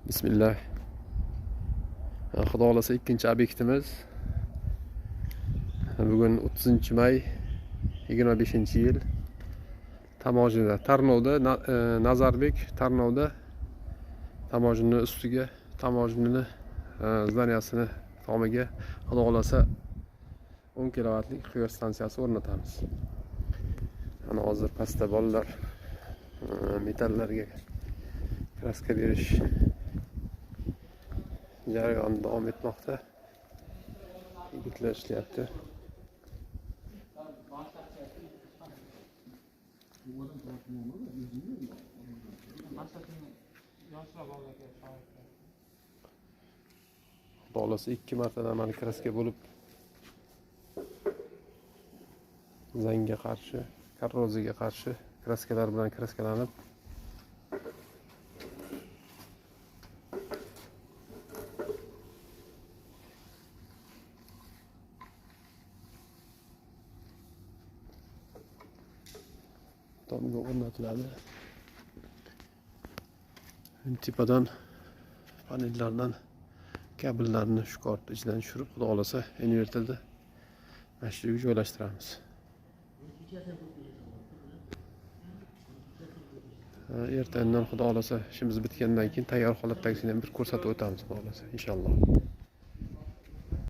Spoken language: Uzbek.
Bismillah. Xudo xolasa ikkinchi obyektimiz. Bugun 30-may 25-yil. Tamojida, Tarnovda, Nazarbek Tarnovda tamojini ustiga, tamojini zdaniyasini tomiga Xudo xolasa 10 kilovatlik quyosh stansiyasi o'rnatamiz. Ana hozir pastda bolalar metallarga kraska berish jarayoni davom etmoqda. Yigitlar ishlayapti. Xolasi 2 martadan mana kraska bo'lib zangga qarshi, korroziyaga qarshi kraskalar bilan kraskalanib tomga o'rnatiladi. Tepadan panellardan kabellarni shu kort ichidan tushirib, xudo xolasa inverterda mashinaga joylashtiramiz. Ertadan xudo xolasa ishimiz bitgandan keyin tayyor holatdagisini ham bir ko'rsatib o'tamiz, xudo xolasa inshaalloh.